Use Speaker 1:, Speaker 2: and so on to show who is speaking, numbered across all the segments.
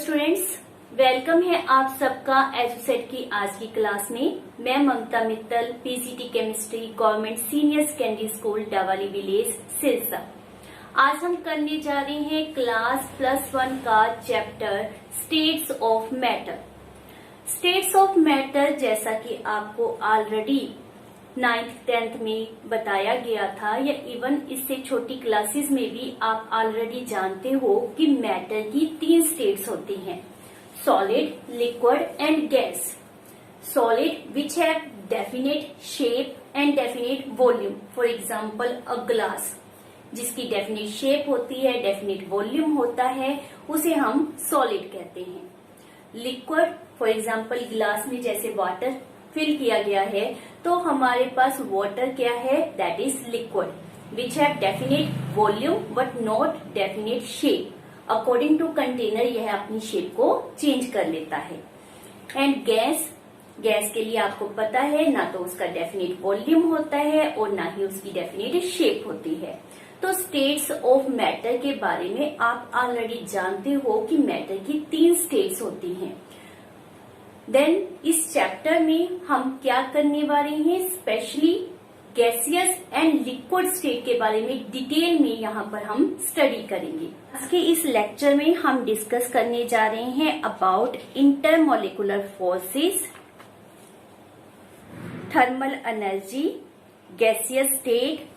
Speaker 1: Students, welcome है आप सबका एजुसेट की आज की क्लास में। मैं Mamta Mittal, PGT chemistry, government senior secondary school Dawali village Sirsa. आज हम करने जा रहे हैं क्लास +1 का chapter states of matter. States of matter जैसा कि आपको ऑलरेडी 9th 10th में बताया गया था या इवन इससे छोटी क्लासेस में भी आप ऑलरेडी जानते हो कि मैटर की 3 स्टेट्स होती हैं, solid, liquid and gas. Solid which have definite shape and definite volume, for example a glass, जिसकी डेफिनेट शेप होती है, डेफिनेट वॉल्यूम होता है, उसे हम सॉलिड कहते हैं। लिक्विड, फॉर एग्जाम्पल ग्लास में जैसे वाटर फिल किया गया है तो हमारे पास वाटर क्या है, that is liquid which have definite volume but not definite shape. According to container यह अपनी शेप को चेंज कर लेता है। एंड गैस, गैस के लिए आपको पता है ना तो उसका डेफिनेट वॉल्यूम होता है और ना ही उसकी डेफिनेट शेप होती है। तो स्टेट्स ऑफ मैटर के बारे में आप ऑलरेडी जानते हो कि मैटर की 3 स्टेट्स होती हैं। देन इस चैप्टर में हम क्या करने वाले हैं, specially gaseous and liquid state के बारे में डिटेल में यहाँ पर हम स्टडी करेंगे। आज के इस लेक्चर में हम डिस्कस करने जा रहे हैं about intermolecular forces, thermal energy, gaseous state,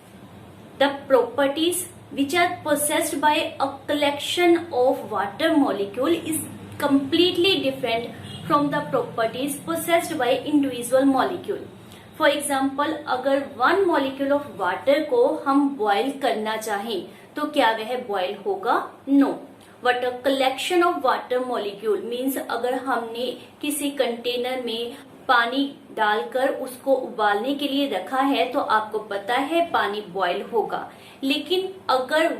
Speaker 1: the properties which are possessed by a collection of water molecule is completely different from the properties possessed by individual molecule. For example, अगर one molecule of water को हम boil करना चाहें तो क्या वह boil होगा? No. But a collection of water molecule means अगर हमने किसी कंटेनर में पानी डालकर उसको उबालने के लिए रखा है तो आपको पता है पानी बॉयल होगा। लेकिन अगर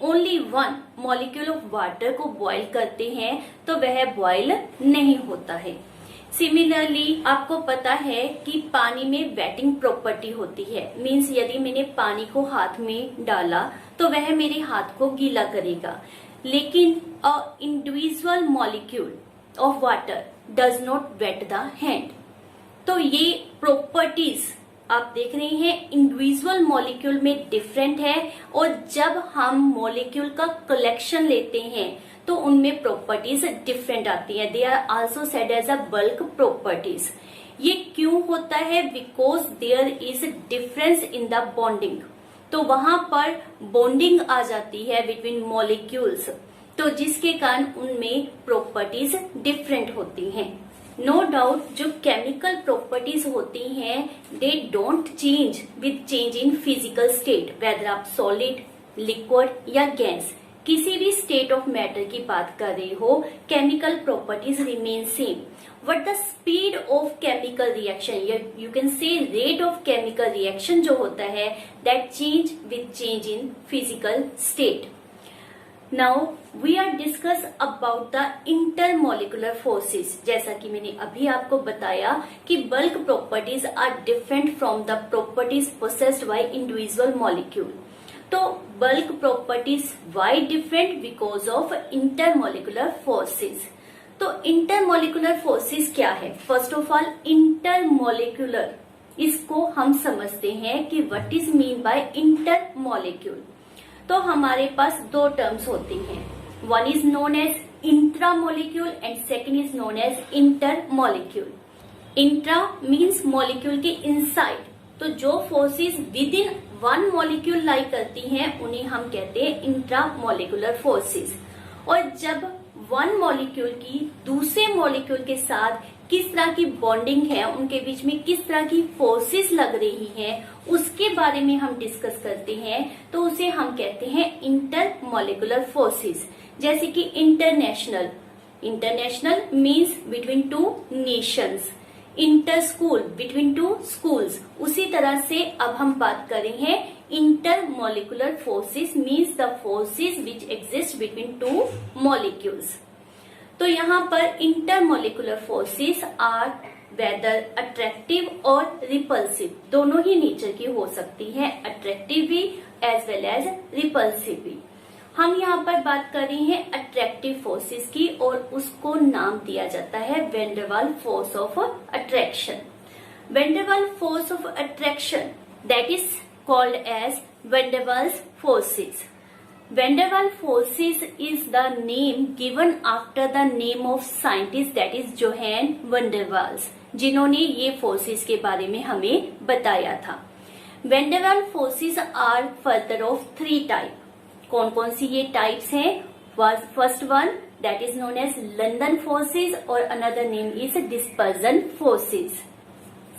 Speaker 1: only one molecule of water को बॉयल करते हैं तो वह बॉयल नहीं होता है। सिमिलरली आपको पता है कि पानी में वेटिंग प्रॉपर्टी होती है, मीन्स यदि मैंने पानी को हाथ में डाला तो वह मेरे हाथ को गीला करेगा। लेकिन a individual molecule of water does not wet the hand. तो ये प्रॉपर्टीज आप देख रहे हैं इंडिविजुअल मॉलिक्यूल में डिफरेंट है, और जब हम मॉलिक्यूल का कलेक्शन लेते हैं तो उनमें प्रॉपर्टीज डिफरेंट आती है। They are also said as a bulk properties. ये क्यों होता है? Because there is difference in the bonding. तो वहां पर बॉन्डिंग आ जाती है बिटवीन मॉलिक्यूल्स, तो जिसके कारण उनमें प्रॉपर्टीज डिफरेंट होती हैं। नो डाउट जो केमिकल प्रॉपर्टीज होती हैं they don't change with change in physical state, whether आप सॉलिड, लिक्विड या गैस, किसी भी स्टेट ऑफ मैटर की बात कर रहे हो, chemical properties remain same. But the speed of chemical reaction, you can say rate of chemical reaction जो होता है that change with change in physical state. Now we are discuss about the intermolecular forces। जैसा कि मैंने अभी आपको बताया कि bulk properties are different from the properties possessed by individual molecule। तो bulk properties why different? Because of intermolecular forces। तो intermolecular forces क्या है? First of all, intermolecular इसको हम समझते हैं कि what is mean by intermolecule। तो हमारे पास 2 टर्म्स होती हैं, one is known as intramolecule and second is known as intermolecule. Intra means molecule के इनसाइड, तो जो forces with in one molecule lie करती हैं उन्हें हम कहते हैं इंट्रामोलिकुलर फोर्सेस। और जब वन मॉलिक्यूल की दूसरे मॉलिक्यूल के साथ किस तरह की बॉन्डिंग है, उनके बीच में किस तरह की फोर्सेस लग रही हैं, उसके बारे में हम डिस्कस करते हैं, तो उसे हम कहते हैं इंटरमोलिकुलर फोर्सेस। जैसे कि international, international means between 2 nations, inter school between 2 schools. उसी तरह से अब हम बात कर रहे हैं intermolecular forces means the forces which exist between 2 molecules. तो यहाँ पर intermolecular forces are whether attractive और रिपल्सिव, दोनों ही नेचर की हो सकती है, अट्रैक्टिव भी एज वेल एज रिपल्सिव भी। हम यहाँ पर बात कर रहे हैं अट्रैक्टिव फोर्सेस की और उसको नाम दिया जाता है van der Waals force of attraction. Van der Waals force of attraction that is called as van der Waals forces. Van der Waals forces is the name given after the name of scientist that is Johann van der Waals, जिन्होंने ये forces के बारे में हमें बताया था। Van der Waals forces are further of 3 type। कौन कौन सी ये types हैं? First one that is known as London forces और another name is dispersion forces।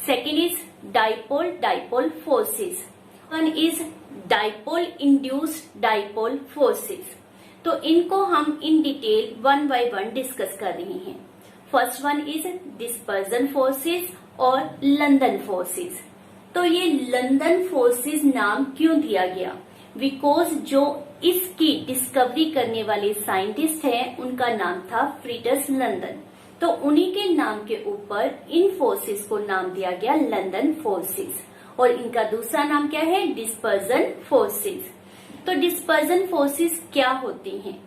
Speaker 1: Second is dipole forces। One is dipole induced dipole forces. तो इनको हम in detail 1 by 1 discuss कर रहे हैं। First one is dispersion forces और London forces. तो ये लंदन फोर्सेस नाम क्यों दिया गया? बिकॉज जो इसकी डिस्कवरी करने वाले साइंटिस्ट हैं उनका नाम था फ्रीडस लंदन। तो उन्हीं के नाम के ऊपर इन फोर्सेस को नाम दिया गया लंदन फोर्सेस। और इनका दूसरा नाम क्या है? Dispersion forces. तो डिस्पर्जन फोर्सेस क्या होती हैं?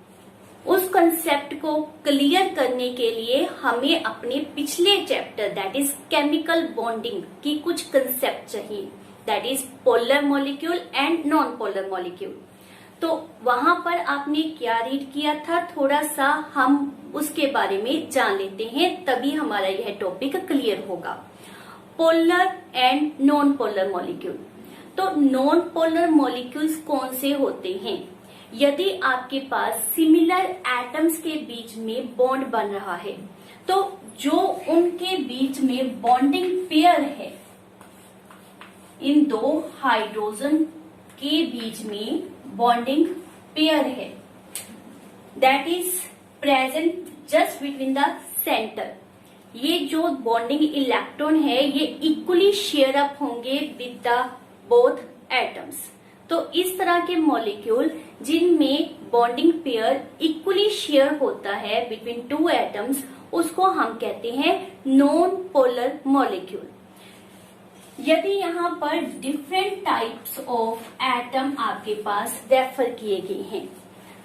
Speaker 1: उस कंसेप्ट को क्लियर करने के लिए हमें अपने पिछले chapter that is chemical bonding की कुछ कंसेप्ट चाहिए, that is polar molecule and non polar molecule. तो वहां पर आपने क्या रीड किया था, थोड़ा सा हम उसके बारे में जान लेते हैं, तभी हमारा यह टॉपिक क्लियर होगा। Polar and non polar molecule. तो नॉन पोलर मॉलिक्यूल्स कौन से होते हैं? यदि आपके पास सिमिलर एटम्स के बीच में बॉन्ड बन रहा है, तो जो उनके बीच में बॉन्डिंग पेयर है, इन 2 हाइड्रोजन के बीच में बॉन्डिंग पेयर है, that is present just between the centre. ये जो बॉन्डिंग इलेक्ट्रॉन है ये इक्वली शेयर अप होंगे विद द बोथ एटम्स। तो इस तरह के मॉलिक्यूल जिनमें बॉन्डिंग पेयर इक्वली शेयर होता है बिटवीन 2 एटम्स, उसको हम कहते हैं नॉन पोलर मॉलिक्यूल। यदि यहाँ पर डिफरेंट टाइप्स ऑफ एटम आपके पास रेफर किए गए हैं,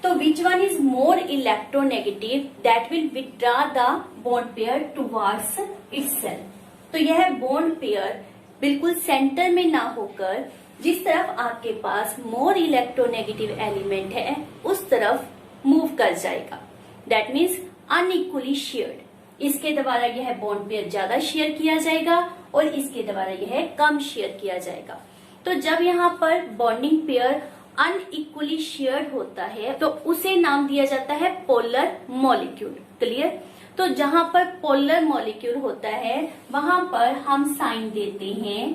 Speaker 1: तो which one is more electronegative that will withdraw the bond pair towards itself. तो यह बॉन्ड पेयर बिल्कुल सेंटर में ना होकर जिस तरफ आपके पास मोर इलेक्ट्रोनेगेटिव एलिमेंट है उस तरफ मूव कर जाएगा, दैट मीन्स अनइक्वली शेयर्ड। इसके द्वारा यह बॉन्ड पेयर ज्यादा शेयर किया जाएगा और इसके द्वारा यह कम शेयर किया जाएगा। तो जब यहाँ पर बॉन्डिंग पेयर अनइक्वली शेयर्ड होता है तो उसे नाम दिया जाता है पोलर मॉलिक्यूल। क्लियर? तो जहां पर पोलर मॉलिक्यूल होता है वहां पर हम साइन देते हैं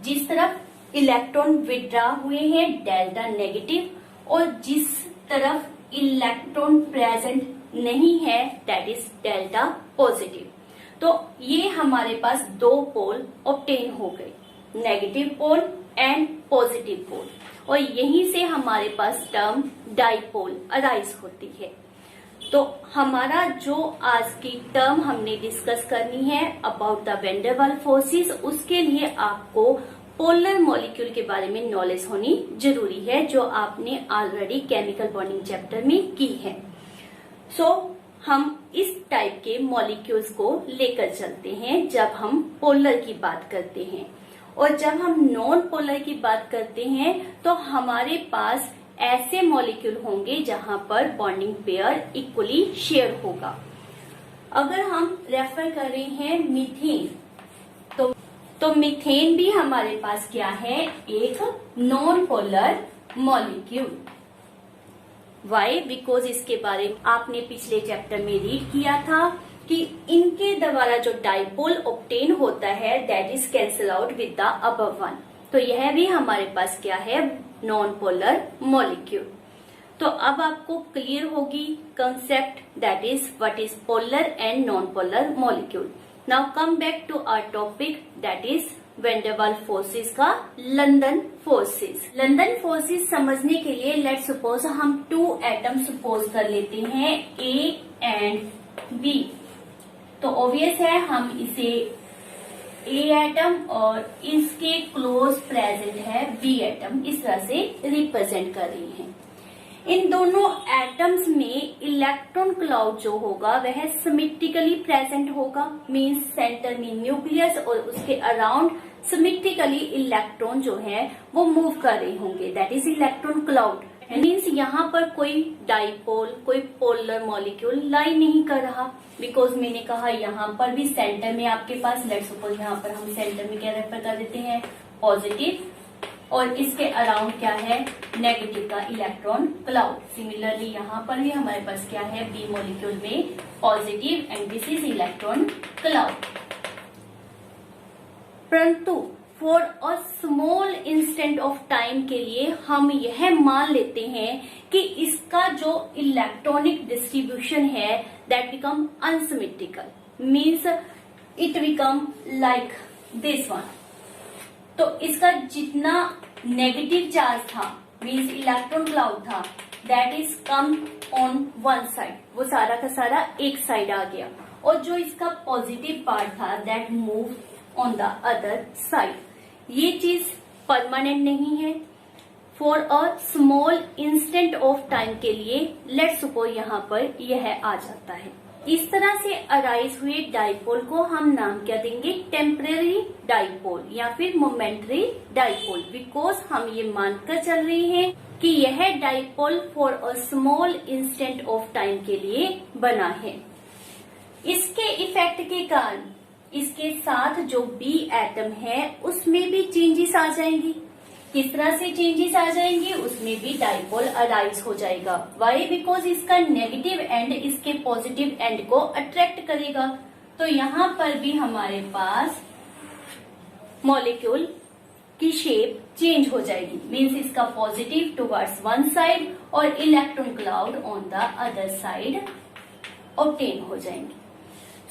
Speaker 1: जिस तरफ इलेक्ट्रॉन विड्रॉ हुए हैं डेल्टा नेगेटिव, और जिस तरफ इलेक्ट्रॉन प्रेजेंट नहीं है दैट इज डेल्टा पॉजिटिव। तो ये हमारे पास 2 पोल ऑब्टेन हो गए, negative pole and positive pole, और यहीं से हमारे पास टर्म डाइपोल अराइज होती है। तो हमारा जो आज की टर्म हमने डिस्कस करनी है about the van der Waals forces, उसके लिए आपको पोलर मॉलिक्यूल के बारे में नॉलेज होनी जरूरी है, जो आपने ऑलरेडी केमिकल बॉन्डिंग चैप्टर में की है। सो हम इस टाइप के मॉलिक्यूल्स को लेकर चलते हैं जब हम पोलर की बात करते हैं, और जब हम नॉन पोलर की बात करते हैं तो हमारे पास ऐसे मॉलिक्यूल होंगे जहां पर बॉन्डिंग पेयर इक्वली शेयर होगा। अगर हम रेफर कर रहे हैं मीथेन, तो मीथेन भी हमारे पास क्या है? एक non polar molecule. Why? Because इसके बारे में आपने पिछले चैप्टर में रीड किया था कि इनके द्वारा जो डाइपोल ऑब्टेन होता है that is cancel out with the above one. तो यह भी हमारे पास क्या है? Non polar molecule. तो अब आपको क्लियर होगी concept that is what is polar and non polar molecule. Now come back to our topic that is van der Waals forces का लंदन फोर्सेस। लंदन फोर्सेस समझने के लिए लेट्स सपोज हम 2 atom suppose कर लेते हैं A and B. तो obvious है हम इसे ए एटम और इसके क्लोज प्रेजेंट है बी एटम, इस तरह से रिप्रेजेंट कर रही हैं। इन दोनों एटम्स में इलेक्ट्रॉन क्लाउड जो होगा वह सिमेट्रिकली प्रेजेंट होगा, मींस सेंटर में न्यूक्लियस और उसके अराउंड सिमेट्रिकली इलेक्ट्रॉन जो है वो मूव कर रहे होंगे, that is electron cloud. Means यहाँ पर कोई डाइपोल, कोई पोलर मॉलिक्यूल लाई नहीं कर रहा, बिकॉज मैंने कहा यहाँ पर भी सेंटर में आपके पास, लेट्स सपोज यहाँ पर हम सेंटर में क्या रेफर कर देते हैं, पॉजिटिव, और इसके अराउंड क्या है, नेगेटिव का इलेक्ट्रॉन क्लाउड। सिमिलरली यहाँ पर भी हमारे पास क्या है, बी मॉलिक्यूल में positive and this is electron cloud. परंतु for a small instant of time के लिए हम यह मान लेते हैं कि इसका जो इलेक्ट्रॉनिक डिस्ट्रीब्यूशन है that become unsymmetrical, means it become like this one. तो इसका जितना नेगेटिव चार्ज था, मीन्स इलेक्ट्रॉन क्लाउड था, that is come on one side, वो सारा का सारा एक साइड आ गया, और जो इसका पॉजिटिव पार्ट था that move on the other side. ये चीज परमानेंट नहीं है, for a small instant of time के लिए लेट्स सपोज यहाँ पर यह आ जाता है। इस तरह से अराइज हुए डाइपोल को हम नाम क्या देंगे, टेम्परेरी डाइपोल या फिर मोमेंटरी डाइपोल, बिकॉज हम ये मानकर चल रहे हैं कि यह dipole for a small instant of time के लिए बना है। इसके इफेक्ट के कारण इसके साथ जो बी एटम है उसमें भी चेंजेस आ जाएंगी। किस तरह से चेंजेस आ जाएंगी, उसमें भी डाइपोल अराइज हो जाएगा। वाई, बिकॉज इसका नेगेटिव एंड इसके पॉजिटिव एंड को अट्रैक्ट करेगा। तो यहाँ पर भी हमारे पास मॉलिक्यूल की शेप चेंज हो जाएगी, मीन्स इसका पॉजिटिव टुवर्ड्स वन साइड और electron cloud on the other side obtain हो जाएंगे।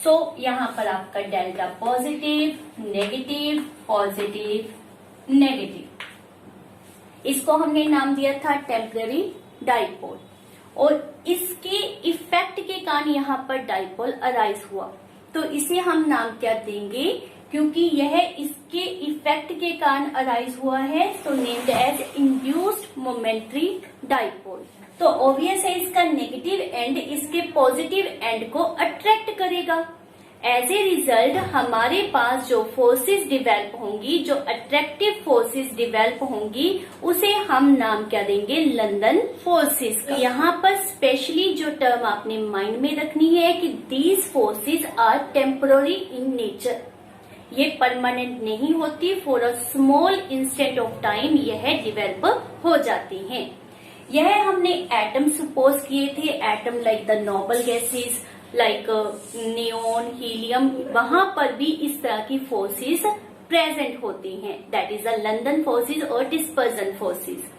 Speaker 1: सो यहाँ पर आपका delta positive, negative, positive, negative, इसको हमने नाम दिया था टेम्पररी डाइपोल, और इसके इफेक्ट के कारण यहाँ पर डाइपोल अराइज हुआ। तो इसे हम नाम क्या देंगे, क्योंकि यह इसके इफेक्ट के कारण अराइज हुआ है, तो named as induced momentary dipole. तो ऑब्वियस है इसका नेगेटिव एंड इसके पॉजिटिव एंड को अट्रैक्ट करेगा। एज ए रिजल्ट हमारे पास जो फोर्सेस डिवेल्प होंगी, जो अट्रैक्टिव फोर्सेस डिवेल्प होंगी, उसे हम नाम क्या देंगे, लंदन फोर्सेस का। यहाँ पर स्पेशली जो टर्म आपने माइंड में रखनी है कि these forces are temporary in nature, ये परमानेंट नहीं होती, for a small instant of time यह डिवेल्प हो जाती हैं। यह हमने एटम सपोज किए थे, atom like the noble gases like neon, helium, वहां पर भी इस तरह की फोर्सेस प्रेजेंट होती हैं, that is the London forces और dispersion forces.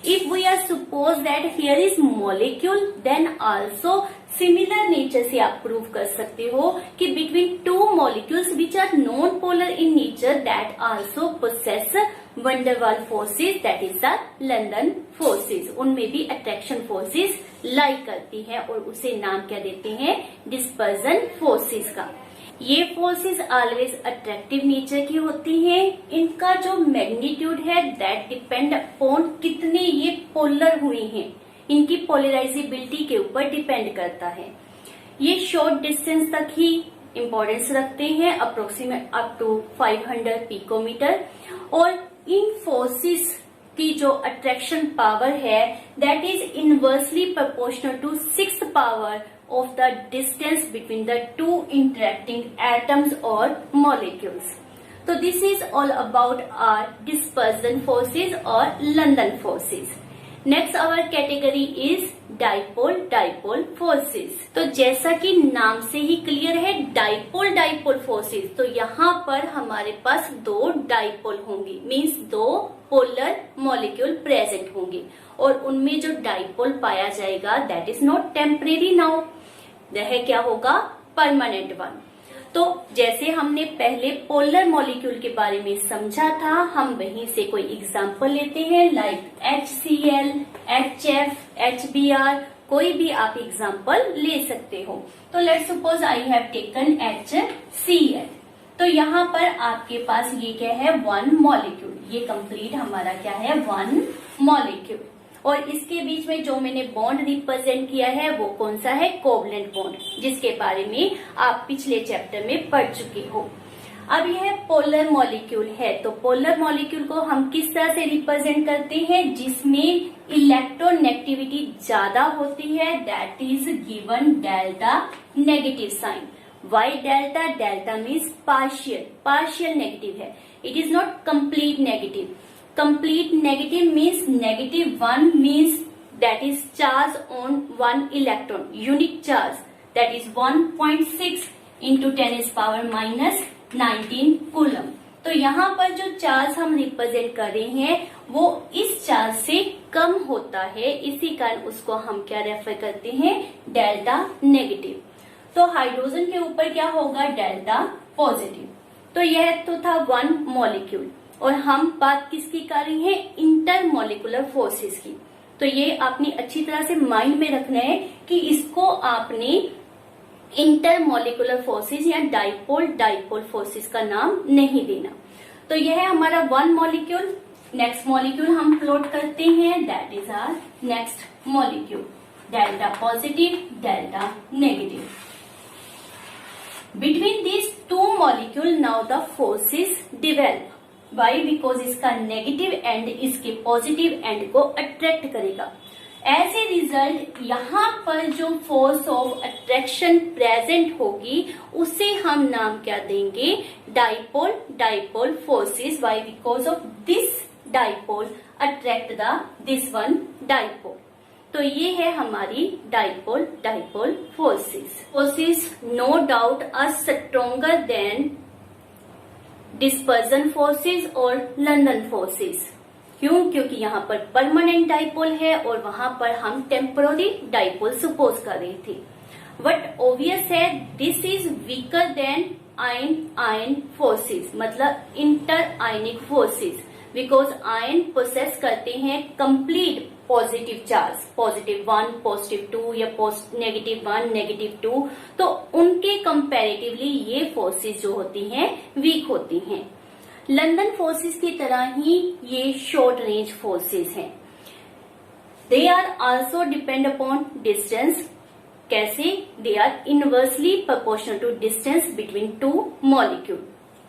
Speaker 1: If we are suppose that here is molecule, then also similar nature से आप प्रूव कर सकते हो कि between two molecules which are non polar in nature that also possess van der Waals forces, that is the London forces. उनमें भी attraction forces लाई करती है और उसे नाम क्या देते हैं, डिस्पर्जन फोर्सेस का। ये फोर्सेस ऑलवेज अट्रैक्टिव नेचर की होती हैं। इनका जो मैग्नीट्यूड है दैट डिपेंड अपॉन कितने ये पोलर हुए हैं, इनकी पोलराइजेबिलिटी के ऊपर डिपेंड करता है। ये शॉर्ट डिस्टेंस तक ही इम्पोर्टेंस रखते हैं, अप्रोक्सीमेट अप टू 500 पिकोमीटर, और इन फोर्सेस की जो अट्रैक्शन पावर है that is inversely proportional to 6th power of the distance between the two interacting atoms or molecules. So this is all about our dispersion forces or London forces. Next our category is dipole forces. तो जैसा कि नाम से ही clear है dipole forces, तो यहाँ पर हमारे पास दो डाइपोल होंगे, मीन्स दो पोलर मॉलिक्यूल प्रेजेंट होंगे, और उनमें जो डाइपोल पाया जाएगा that is not temporary now, वह क्या होगा, परमानेंट वन। तो जैसे हमने पहले पोलर मॉलिक्यूल के बारे में समझा था, हम वहीं से कोई एग्जांपल लेते हैं, लाइक HCl, HF, HBr, कोई भी आप एग्जांपल ले सकते हो। तो let's suppose I have taken HCl, तो यहाँ पर आपके पास ये क्या है, वन मॉलिक्यूल, ये कंप्लीट हमारा क्या है, वन मॉलिक्यूल। और इसके बीच में जो मैंने बॉन्ड रिप्रेजेंट किया है वो कौन सा है, कोवलेंट बॉन्ड, जिसके बारे में आप पिछले चैप्टर में पढ़ चुके हो। अब यह पोलर मॉलिक्यूल है, तो पोलर मॉलिक्यूल को हम किस तरह से रिप्रेजेंट करते हैं, जिसमें इलेक्ट्रोनेगेटिविटी ज्यादा होती है, that is given delta negative sign. Why delta, delta means partial negative है, it is not complete negative. Complete negative means -1 means that is charge on one electron, unit charge, that is 1.6 into 10⁻⁻19 coulomb. तो यहाँ पर जो charge हम represent कर रहे हैं वो इस चार्ज से कम होता है, इसी कारण उसको हम क्या रेफर करते हैं, डेल्टा नेगेटिव। तो हाइड्रोजन के ऊपर क्या होगा, डेल्टा पॉजिटिव। तो यह तो था वन मॉलिक्यूल, और हम बात किसकी कर रहे हैं, इंटरमॉलिक्यूलर फोर्सेस की। तो ये आपने अच्छी तरह से माइंड में रखना है कि इसको आपने इंटरमॉलिक्यूलर फोर्सेस या डाइपोल फोर्सेस का नाम नहीं देना। तो यह है हमारा वन मॉलिक्यूल। नेक्स्ट मॉलिक्यूल हम प्लॉट करते हैं, that is our next molecule, delta positive, delta negative. Between these two molecule now the forces develop. Why, because इसका नेगेटिव एंड इसके पॉजिटिव एंड को अट्रैक्ट करेगा। एज ए रिजल्ट यहाँ पर जो फोर्स ऑफ अट्रैक्शन प्रेजेंट होगी उसे हम नाम क्या देंगे, dipole forces. Why, because of this dipole attract this one dipole. तो ये है हमारी dipole forces no doubt are stronger than dispersion forces और लंदन फोर्सेस। क्यों, क्योंकि यहाँ पर परमानेंट डाइपोल है और वहां पर हम टेम्पोररी डाइपोल सपोज कर रहे थे। बट ऑब्वियस है this is weaker than ion forces, मतलब inter ionic forces, because ion possess करते हैं कंप्लीट पॉजिटिव चार्ज, +1 +2 या -1 -2, तो उनके कंपैरेटिवली ये फोर्सेस जो होती हैं वीक होती हैं। लंदन फोर्सेस की तरह ही ये शॉर्ट रेंज फोर्सेस हैं। They are also depend upon distance. कैसे, they are inversely proportional to distance between two molecule.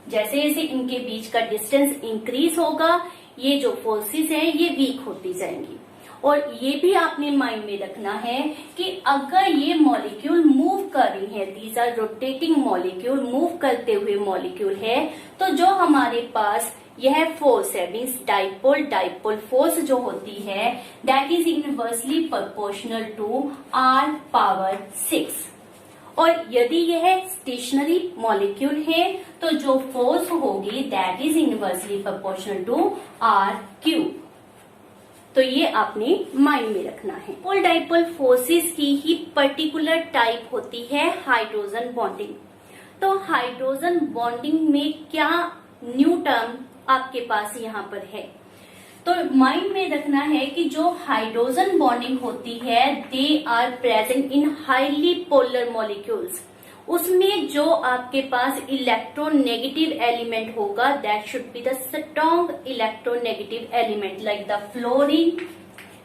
Speaker 1: जैसे जैसे इनके बीच का डिस्टेंस इंक्रीज होगा, ये जो फोर्सेस हैं ये वीक होती जाएंगी। और ये भी आपने माइंड में रखना है कि अगर ये मॉलिक्यूल मूव कर रही है, these are rotating molecule, move करते हुए मॉलिक्यूल है, तो जो हमारे पास यह फोर्स है, मीन्स डाइपोल फोर्स जो होती है, that is inversely proportional to r⁻⁶। और यदि यह स्टेशनरी मॉलिक्यूल है तो जो फोर्स होगी that is inversely proportional to r⁻। तो ये आपने माइंड में रखना है। पोल डाइपोल फोर्सेस की ही पर्टिकुलर टाइप होती है हाइड्रोजन बॉन्डिंग। तो हाइड्रोजन बॉन्डिंग में क्या न्यू टर्म आपके पास यहाँ पर है, तो माइंड में रखना है कि जो हाइड्रोजन बॉन्डिंग होती है they are present in highly polar molecules. उसमें जो आपके पास इलेक्ट्रोनेगेटिव एलिमेंट होगा that should be the strong electronegative element like the fluorine,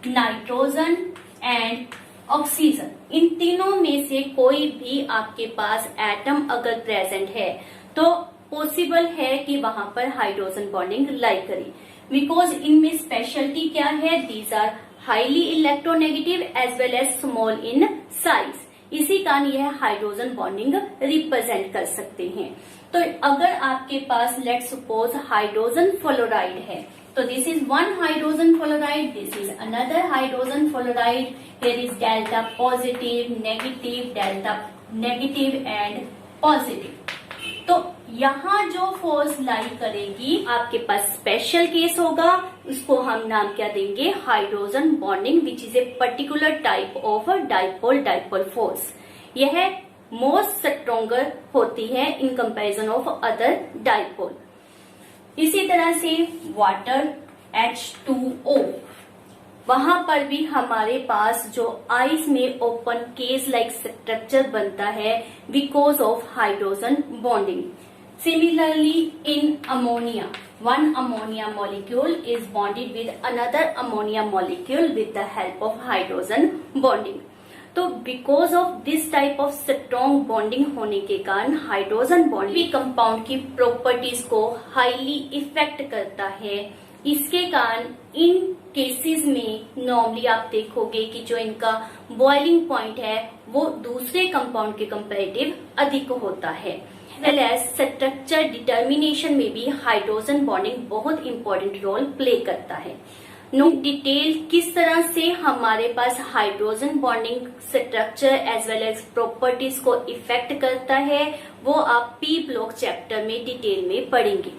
Speaker 1: nitrogen and oxygen. इन तीनों में से कोई भी आपके पास एटम अगर प्रेजेंट है तो पॉसिबल है कि वहां पर हाइड्रोजन बॉन्डिंग लाइक करे, बिकॉज इनमें स्पेशलिटी क्या है, these are highly electronegative as well as small in size. इसी कारण यह हाइड्रोजन बॉन्डिंग रिप्रेजेंट कर सकते हैं। तो अगर आपके पास लेट सपोज हाइड्रोजन फ्लोराइड है, तो this is one hydrogen fluoride, this is another hydrogen fluoride, here is delta positive, negative, delta negative and positive. तो यहाँ जो फोर्स लाई करेगी आपके पास स्पेशल केस होगा, उसको हम नाम क्या देंगे, hydrogen bonding, which is a particular type of dipole force. यह मोस्ट स्ट्रोंगर होती है in comparison of other dipole. इसी तरह से वाटर H2O, वहां पर भी हमारे पास जो आइस में ओपन केस लाइक स्ट्रक्चर बनता है because of hydrogen bonding. Similarly, in ammonia, one ammonia molecule is bonded with another ammonia molecule with the help of hydrogen bonding. तो because of this type of strong bonding होने के कारण hydrogen bond भी compound की properties को highly effect करता है। इसके कारण इन केसेस में नॉर्मली आप देखोगे कि जो इनका बॉइलिंग पॉइंट है वो दूसरे कंपाउंड के कंपैरेटिव अधिक होता है। वेल एज स्ट्रक्चर डिटर्मिनेशन में भी हाइड्रोजन बॉन्डिंग बहुत इंपॉर्टेंट रोल प्ले करता है। नो डिटेल किस तरह से हमारे पास hydrogen bonding structure as well as properties को इफेक्ट करता है वो आप पी ब्लॉक चैप्टर में डिटेल में पढ़ेंगे।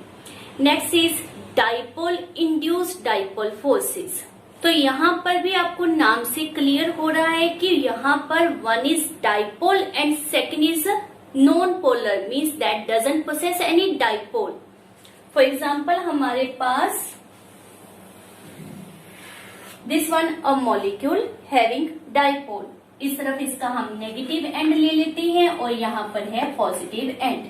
Speaker 1: Next is dipole induced dipole forces. तो यहाँ पर भी आपको नाम से क्लियर हो रहा है कि यहाँ पर one is dipole and second is non polar, means that doesn't possess any dipole. For example हमारे पास this one a molecule having dipole, इस तरफ इसका हम नेगेटिव एंड ले लेते हैं और यहाँ पर है पॉजिटिव एंड।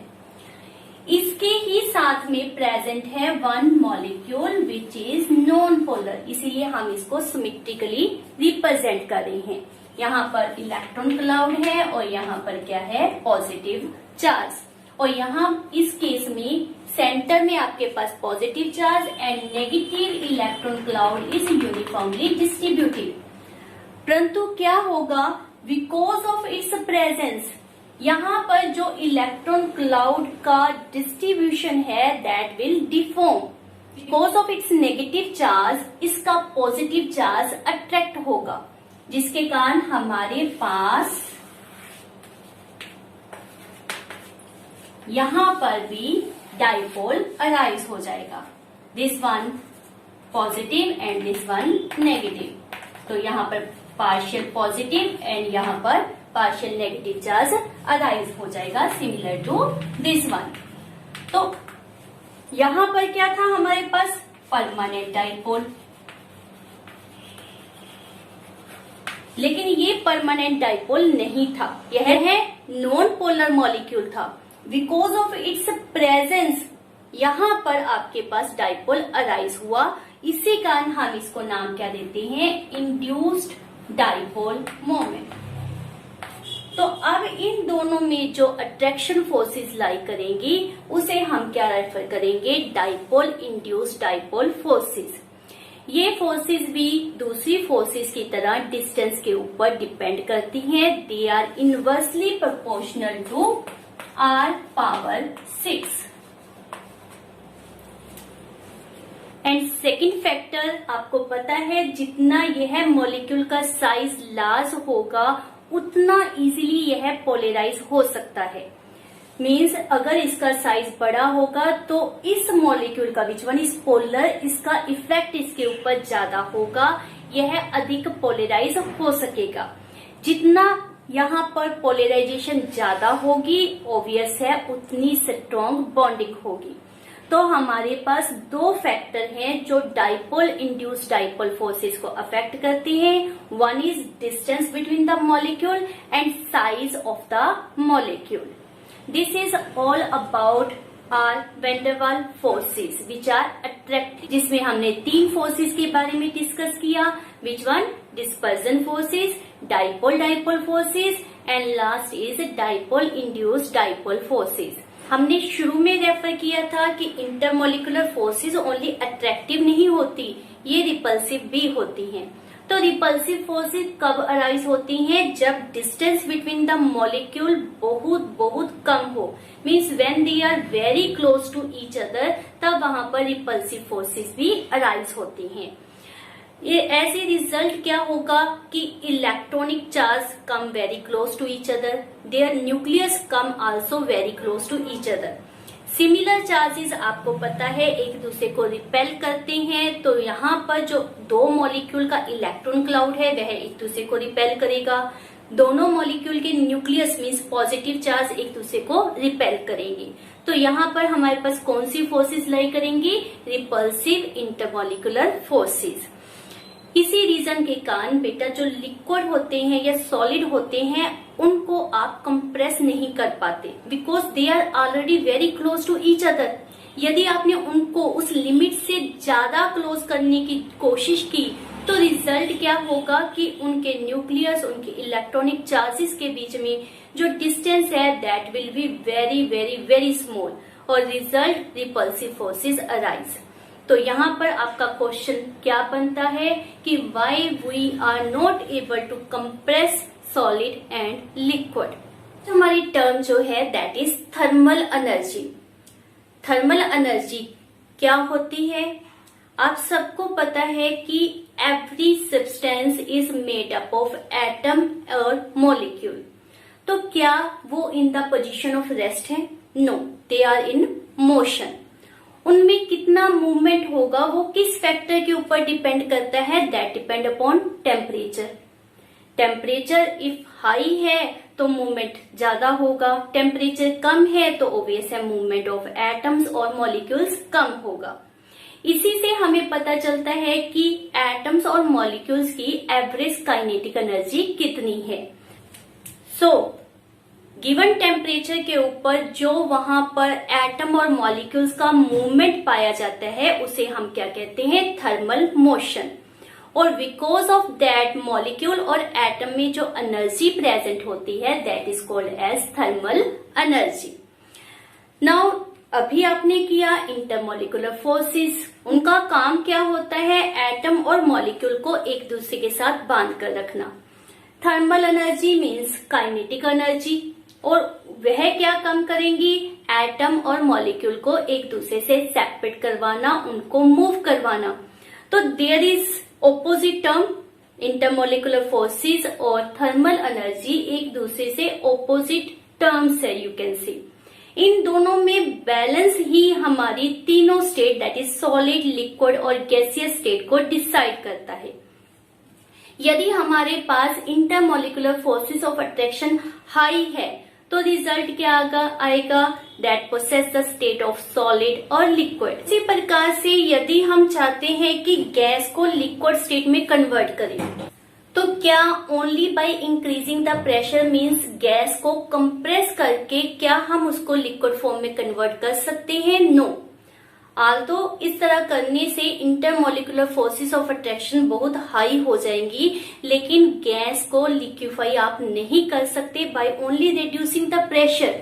Speaker 1: इसके ही साथ में प्रेजेंट है one molecule which is non polar, इसीलिए हम इसको सिमेट्रिकली रिप्रेजेंट कर रहे हैं। यहाँ पर इलेक्ट्रॉन क्लाउड है और यहाँ पर क्या है पॉजिटिव चार्ज, और यहाँ इस केस में सेंटर में आपके पास positive charge and negative electron cloud is uniformly distributed. परंतु क्या होगा, बिकॉज ऑफ इट्स प्रेजेंस यहाँ पर जो इलेक्ट्रॉन क्लाउड का डिस्ट्रीब्यूशन है that will deform. Because of its negative charge इसका पॉजिटिव चार्ज अट्रैक्ट होगा, जिसके कारण हमारे पास यहाँ पर भी डाइपोल अराइज हो जाएगा। This one positive and this one negative. तो यहाँ पर पार्शियल पॉजिटिव एंड यहाँ पर पार्शियल नेगेटिव चार्ज अराइज हो जाएगा सिमिलर टू दिस वन। तो यहाँ पर क्या था हमारे पास परमानेंट डाइपोल, लेकिन ये परमानेंट डाइपोल नहीं था, यह है नॉन पोलर मॉलिक्यूल था। बिकॉज ऑफ इट्स प्रेजेंस यहाँ पर आपके पास डाइपोल अराइज हुआ, इसी कारण हम इसको नाम क्या देते हैं, इंड्यूस्ड डाइपोल मोमेंट। तो अब इन दोनों में जो अट्रैक्शन फोर्सेस लाई करेंगी उसे हम क्या रेफर करेंगे, डाइपोल इंड्यूस्ड डाइपोल फोर्सेस। ये फोर्सेस भी दूसरी फोर्सेस की तरह डिस्टेंस के ऊपर डिपेंड करती हैं। They are inversely proportional to r⁶। And second factor आपको पता है, जितना यह मॉलिक्यूल का साइज लार्ज होगा उतना इजीली यह पोलराइज हो सकता है। मीन्स अगर इसका साइज बड़ा होगा तो इस मॉलिक्यूल का विच वन इज पोलर, इसका इफेक्ट इसके ऊपर ज्यादा होगा, यह अधिक पोलराइज हो सकेगा। जितना यहाँ पर पोलराइजेशन ज्यादा होगी ऑब्वियस है उतनी स्ट्रॉन्ग बॉन्डिंग होगी। तो हमारे पास दो फैक्टर हैं जो डाइपोल इंड्यूस्ड डाइपोल फोर्सेस को अफेक्ट करते हैं। One is distance between the molecule and size of the molecule. This is all about our van der Waals forces which are attractive, जिसमें हमने तीन फोर्सेस के बारे में डिस्कस किया। Which one, dispersion forces, dipole dipole forces and last is dipole induced dipole forces. हमने शुरू में रेफर किया था कि इंटरमोलिकुलर फोर्सेस ओनली अट्रैक्टिव नहीं होती, ये रिपल्सिव भी होती हैं। तो रिपल्सिव फोर्सेस कब अराइज होती हैं, जब डिस्टेंस बिटवीन द मॉलिक्यूल बहुत बहुत कम हो, means when they are very close to each other, तब वहां पर रिपल्सिव फोर्सेस भी अराइज होती हैं। ये ऐसे रिजल्ट क्या होगा कि electronic charge come very close to each other, their nucleus come also very close to each other. Similar charges आपको पता है एक दूसरे को रिपेल करते हैं, तो यहाँ पर जो दो मॉलिक्यूल का इलेक्ट्रॉन क्लाउड है वह एक दूसरे को रिपेल करेगा। दोनों मॉलिक्यूल के न्यूक्लियस मीन्स पॉजिटिव चार्ज एक दूसरे को रिपेल करेंगे। तो यहाँ पर हमारे पास कौन सी फोर्सेस लाई करेंगी, रिपल्सिव इंटरमॉलिक्यूलर फोर्सेस। इसी रीजन के कारण बेटा जो लिक्विड होते हैं या सॉलिड होते हैं उनको आप कंप्रेस नहीं कर पाते, because they are already very close to each other. यदि आपने उनको उस लिमिट से ज्यादा क्लोज करने की कोशिश की तो रिजल्ट क्या होगा कि उनके न्यूक्लियस, उनके इलेक्ट्रॉनिक चार्जेस के बीच में जो डिस्टेंस है that will be very very very small और रिजल्ट रिपल्सिव फोर्सेस अराइज। तो यहाँ पर आपका क्वेश्चन क्या बनता है कि why we are not able to compress solid and liquid. हमारी टर्म जो है that is thermal energy. Thermal energy क्या होती है? आप सबको पता है कि every substance is made up of atom और मॉलिक्यूल। तो क्या वो in the position of rest है? No, they are in motion. उनमें कितना मूवमेंट होगा वो किस फैक्टर के ऊपर डिपेंड करता है? That depend upon temperature. Temperature if high है तो मूवमेंट ज्यादा होगा, टेम्परेचर कम है तो ऑब्वियस है मूवमेंट ऑफ एटम्स और मॉलिक्यूल्स कम होगा। इसी से हमें पता चलता है कि एटम्स और मॉलिक्यूल्स की एवरेज काइनेटिक एनर्जी कितनी है। सो गिवन टेम्परेचर के ऊपर जो वहां पर एटम और मॉलिक्यूल्स का मूवमेंट पाया जाता है उसे हम क्या कहते हैं? Thermal motion. और बिकॉज ऑफ दैट मॉलिक्यूल और एटम में जो एनर्जी प्रेजेंट होती है that is called as thermal energy. Now अभी आपने किया इंटरमॉलिक्यूलर फोर्सेस। उनका काम क्या होता है? एटम और मॉलिक्यूल को एक दूसरे के साथ बांध कर रखना। Thermal energy means kinetic energy, और वह क्या काम करेंगी? एटम और मॉलिक्यूल को एक दूसरे से सेपरेट करवाना, उनको मूव करवाना। तो there is opposite term, intermolecular forces और थर्मल एनर्जी एक दूसरे से ऑपोजिट टर्म्स है, यू कैन सी। इन दोनों में बैलेंस ही हमारी तीनों state that is solid, liquid और गैसियस स्टेट को डिसाइड करता है। यदि हमारे पास intermolecular forces of attraction high है तो रिजल्ट क्या आएगा? That possess the state of solid और लिक्विड। इसी प्रकार से यदि हम चाहते हैं कि गैस को लिक्विड स्टेट में कन्वर्ट करें तो क्या only by increasing the pressure means gas को कंप्रेस करके क्या हम उसको लिक्विड फॉर्म में कन्वर्ट कर सकते हैं? नो। आल्दो इस तरह करने से इंटरमॉलिक्यूलर फोर्सेस ऑफ अट्रैक्शन बहुत हाई हो जाएंगी, लेकिन गैस को लिक्विफाई आप नहीं कर सकते by only reducing the pressure.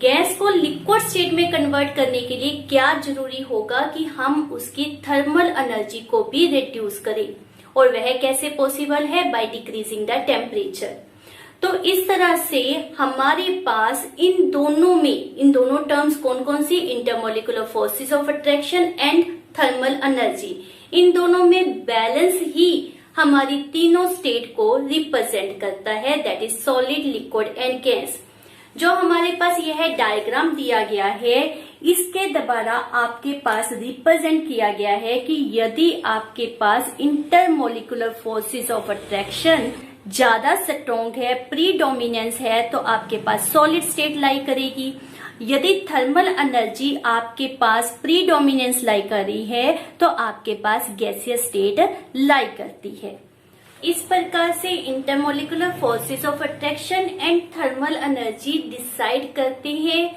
Speaker 1: Gas को लिक्विड स्टेट में कन्वर्ट करने के लिए क्या जरूरी होगा कि हम उसकी थर्मल एनर्जी को भी रिड्यूस करें, और वह कैसे पॉसिबल है? By decreasing the temperature. तो इस तरह से हमारे पास इन दोनों टर्म्स कौन कौन सी? Intermolecular forces of attraction and thermal energy. इन दोनों में बैलेंस ही हमारी तीनों स्टेट को रिप्रेजेंट करता है, that is solid, liquid and gas. जो हमारे पास यह डायग्राम दिया गया है इसके द्वारा आपके पास रिप्रेजेंट किया गया है कि यदि आपके पास इंटरमॉलिक्यूलर फोर्सेस ऑफ अट्रैक्शन ज्यादा स्ट्रॉन्ग है, प्रीडोमिनेंस है, तो आपके पास सॉलिड स्टेट लाई करेगी। यदि थर्मल एनर्जी आपके पास प्रीडोमिनेंस लाई कर रही है तो आपके पास गैसियस स्टेट लाई करती है। इस प्रकार से intermolecular forces of attraction and thermal energy decide करते हैं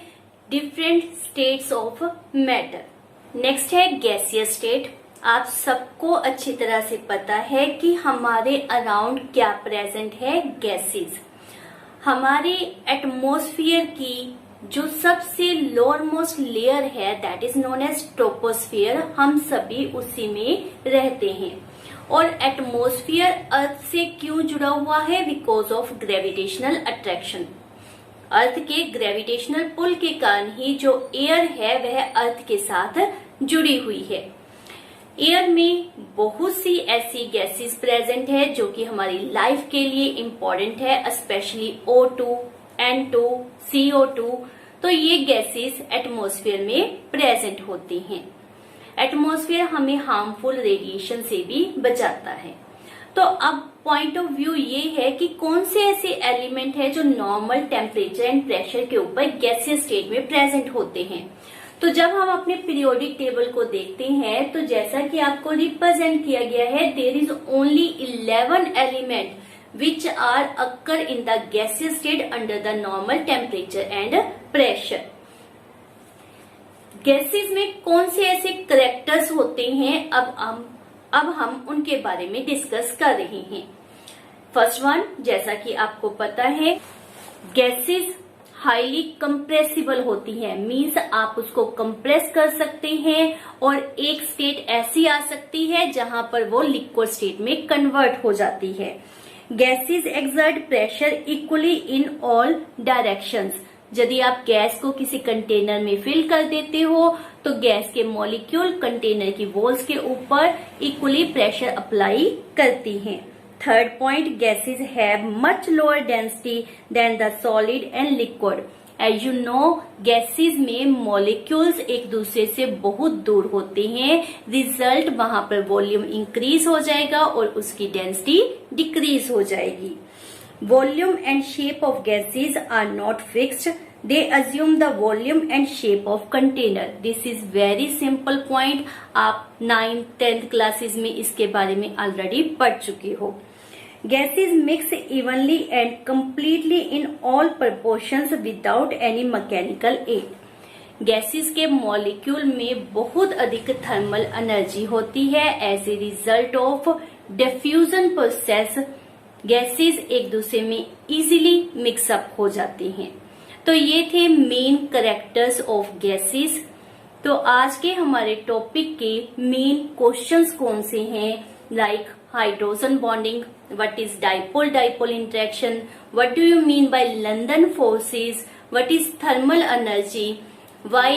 Speaker 1: different states of matter. Next है गैसियस स्टेट। आप सबको अच्छी तरह से पता है कि हमारे अराउंड क्या प्रेजेंट है? गैसेस। हमारे एटमॉस्फेयर की जो सबसे लोअर मोस्ट लेयर है that is known as troposphere, हम सभी उसी में रहते हैं। और एटमॉस्फेयर अर्थ से क्यों जुड़ा हुआ है? Because of gravitational attraction. Earth के ग्रेविटेशनल पुल के कारण ही जो एयर है वह अर्थ के साथ जुड़ी हुई है। एयर में बहुत सी ऐसी गैसेस प्रेजेंट है जो कि हमारी लाइफ के लिए इम्पोर्टेंट है, स्पेशली O2, N2, CO2। तो ये गैसेस एटमॉस्फेयर में प्रेजेंट होती हैं। एटमॉस्फेयर हमें हार्मफुल रेडिएशन से भी बचाता है। तो अब पॉइंट ऑफ व्यू ये है कि कौन से ऐसे एलिमेंट है जो नॉर्मल टेम्परेचर एंड प्रेशर के ऊपर गैसियस स्टेट में प्रेजेंट होते हैं। तो जब हम अपने पीरियोडिक टेबल को देखते हैं तो जैसा कि आपको रिप्रेजेंट किया गया है, there is only 11 element which are occur in the gaseous state under the normal temperature and pressure. Gases में कौन से ऐसे करेक्टर्स होते हैं, अब हम उनके बारे में डिस्कस कर रहे हैं। फर्स्ट वन, जैसा कि आपको पता है, गैसेस हाईली कंप्रेसिबल होती है, मीन्स आप उसको कंप्रेस कर सकते हैं और एक स्टेट ऐसी आ सकती है जहां पर वो लिक्विड स्टेट में कन्वर्ट हो जाती है। Gases exert pressure equally in all directions. यदि आप गैस को किसी कंटेनर में फिल कर देते हो तो गैस के मॉलिक्यूल कंटेनर की वॉल्स के ऊपर इक्वली प्रेशर अप्लाई करती हैं। Third point, gases have much lower density than the solid and liquid. As you know, gases में मॉलिक्यूल्स एक दूसरे से बहुत दूर होते हैं, रिजल्ट वहां पर वॉल्यूम इंक्रीज हो जाएगा और उसकी डेंसिटी डिक्रीज हो जाएगी। Volume and shape of gases are not fixed, they assume the volume and shape of container. This is very simple point, आप 9th 10th क्लासेस में इसके बारे में ऑलरेडी पढ़ चुके हो। Gases mix evenly and completely in all proportions without any mechanical aid. Gases के molecule में बहुत अधिक थर्मल एनर्जी होती है। As a result of diffusion process gases एक दूसरे में इजीली मिक्सअप हो जाती हैं। तो ये थे मेन कैरेक्टर्स ऑफ गैसेस। तो आज के हमारे टॉपिक के मेन क्वेश्चंस कौन से हैं, like hydrogen bonding, what is dipole-dipole interaction, what do you mean by London forces, what is thermal energy, why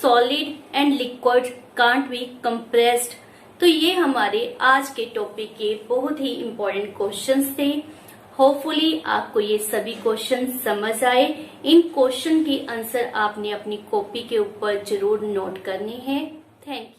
Speaker 1: solid and liquid can't be compressed। तो ये हमारे आज के टॉपिक के बहुत ही इम्पोर्टेंट क्वेश्चंस थे। होपफुली आपको ये सभी क्वेश्चन समझ आए। इन क्वेश्चन के आंसर आपने अपनी कॉपी के ऊपर जरूर नोट करने हैं। Thank you.